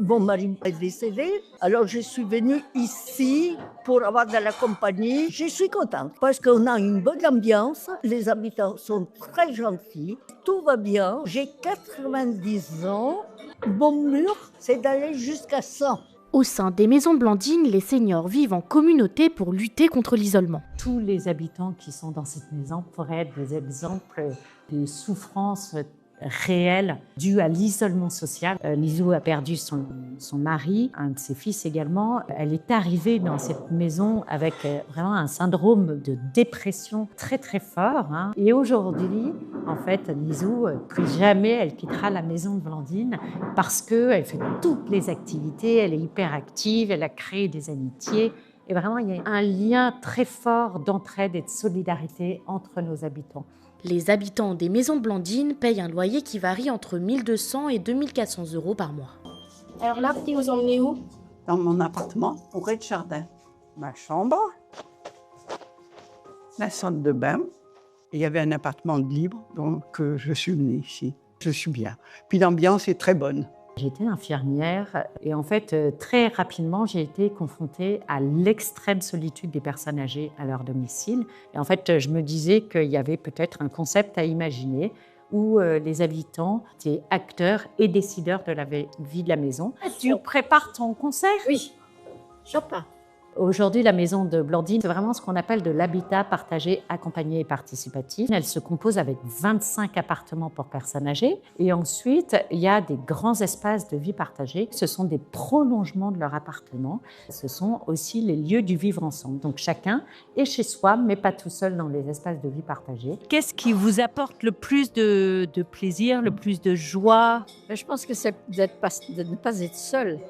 Mon mari est décédé, alors je suis venue ici pour avoir de la compagnie. Je suis contente parce qu'on a une bonne ambiance, les habitants sont très gentils, tout va bien. J'ai 90 ans, mon mur, c'est d'aller jusqu'à 100. Au sein des maisons Blandine, les seniors vivent en communauté pour lutter contre l'isolement. Tous les habitants qui sont dans cette maison pourraient être des exemples de souffrance réelle due à l'isolement social. Lizou a perdu son mari, un de ses fils également. Elle est arrivée dans cette maison avec vraiment un syndrome de dépression très très fort. Et aujourd'hui, en fait, Lizou, plus jamais elle quittera la maison de Blandine parce qu'elle fait toutes les activités, elle est hyper active, elle a créé des amitiés. Et vraiment, il y a un lien très fort d'entraide et de solidarité entre nos habitants. Les habitants des maisons Blandine payent un loyer qui varie entre 1 200 et 2 400 € par mois. Alors là, vous vous emmenez où? Dans mon appartement, au rez-de-jardin. Ma chambre, la salle de bain. Il y avait un appartement de libre, donc je suis venue ici. Je suis bien. Puis l'ambiance est très bonne. J'étais infirmière et en fait, très rapidement, j'ai été confrontée à l'extrême solitude des personnes âgées à leur domicile. Et en fait, je me disais qu'il y avait peut-être un concept à imaginer où les habitants étaient acteurs et décideurs de la vie de la maison. Tu prépares ton concert? Oui, Chopin. Aujourd'hui, la maison de Blandine, c'est vraiment ce qu'on appelle de l'habitat partagé, accompagné et participatif. Elle se compose avec 25 appartements pour personnes âgées. Et ensuite, il y a des grands espaces de vie partagés. Ce sont des prolongements de leur appartement. Ce sont aussi les lieux du vivre ensemble. Donc chacun est chez soi, mais pas tout seul dans les espaces de vie partagés. Qu'est-ce qui vous apporte le plus de plaisir, le plus de joie? Je pense que c'est de ne pas être seul.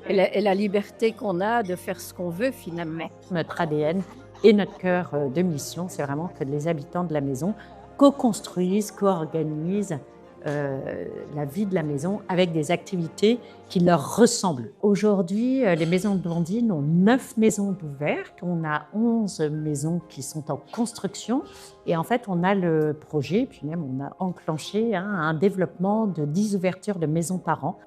Et la liberté qu'on a de faire ce qu'on veut finalement. Notre ADN et notre cœur de mission, c'est vraiment que les habitants de la maison co-construisent, co-organisent la vie de la maison avec des activités qui leur ressemblent. Aujourd'hui, les maisons de Blandine ont 9 maisons ouvertes, on a 11 maisons qui sont en construction et en fait on a le projet, puis même on a enclenché un développement de 10 ouvertures de maisons par an.